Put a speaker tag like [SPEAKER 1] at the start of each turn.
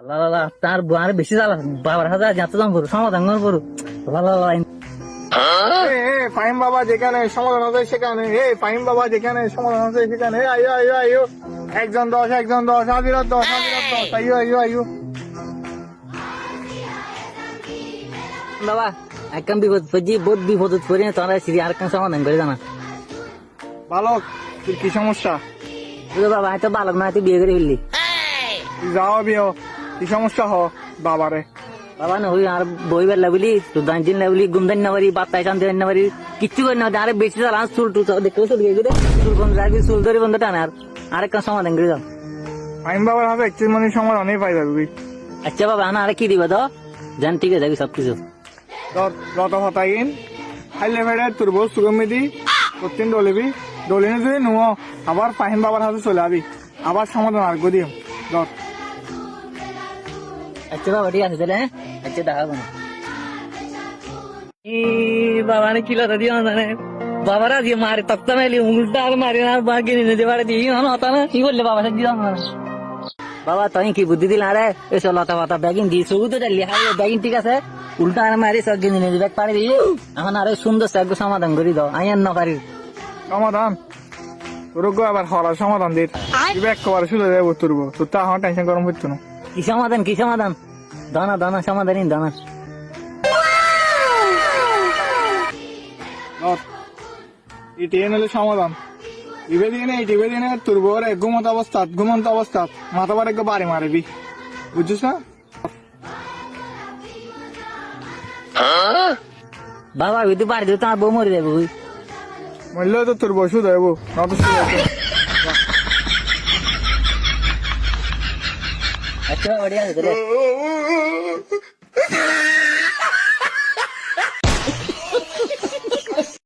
[SPEAKER 1] আল্লাহ আল্লাহ তার আর বেশি জ্বালা বাবার হাতে যাতে দাম করু সমাধান করু আল্লাহ আল্লাহ
[SPEAKER 2] ফাহিম বাবা যেখানে সমাধান আছে সেখানে, ফাহিম বাবা যেখানে সমাধান আছে সেখানে, আইও আইও আইও, একজন 10 একজন 10, হাজিরা 10 হাজিরা 10, আইও আইও আইও।
[SPEAKER 1] বাবা একদম বিপদ পড়ছি বহুত বিপদ পড়ি না তোরা সিরি আর কেন সমাধান করে জানা
[SPEAKER 2] বালক, তোর কি সমস্যা?
[SPEAKER 1] বাবা হয়তো বালক না তুই বিয়ে করে ফেললি
[SPEAKER 2] তুই যাও বিয়ে, কি সমস্যা হ বাবারে?
[SPEAKER 1] বাবা না হই আর বই বেলা বলি তো দান দিন না বলি গুমদান না পারি বাত্তাই টানতে না পারি কিচ্ছু করি না আরে বেশি চাল চুল টুল দেখতে চুল গিয়ে চুল বন্ধ রাখবি চুল ধরে বন্ধ টানে আর আরেকটা সমাধান করে দাও।
[SPEAKER 2] ফাহিম বাবার হাতে 31 মানে সমাধানই পাই যাবি।
[SPEAKER 1] আচ্ছা বাবা না আরে কি দিবা তো জান ঠিক আছে সবকিছু
[SPEAKER 2] যত হতাইন খাইলে ফেড়ে তোর বউ সুগমিদি প্রতিদিন ডলিবি, ডলিনে যদি নুয় আবার ফাহিম বাবার হাতে চলে আবি, আবার সমাধান আর গদিম যত।
[SPEAKER 1] আচ্ছা বাবা ঠিক আছে তাহলে আচ্ছা দেখাবো না বাবা ने किला दिया मैंने बाबा जी मारे तख्ता में लिया उल्टा और मारे ना बाकी नहीं दे बारे दी ना होता ना की बोले बाबा से दिया बाबा तो की बुद्धि दिला रे ऐसे लता वाता बैगिंग दी सुगु तो चली हाय बैगिंग ठीक আছে উল্টা আর মারি সব গিনি নে ব্যাগ পারি এখন আরে সুন্দর সাগো সমাধান করি দাও আইন না পারি
[SPEAKER 2] সমাধান তোর গো আবার হরার সমাধান দে ব্যাক কভার শুলে দেব তোর বউ, তোর তা আমার টেনশন গরম হচ্ছে না।
[SPEAKER 1] কি সমাধান দানা দানা সমাধানই দানা
[SPEAKER 2] ইটিএন হলে সমাধান ইবে দিয়ে তোর বউরে ঘুমন্ত অবস্থা মাথা বারে বাড়ি মারবি, বুঝছিস না?
[SPEAKER 1] বাবা তুই বাড়ি দিতে আমার বউ মরে যাবে
[SPEAKER 2] মরলে তো তোর বউ শুধু দেবো না তো
[SPEAKER 1] আচ্ছা বাবা ঠিক আছে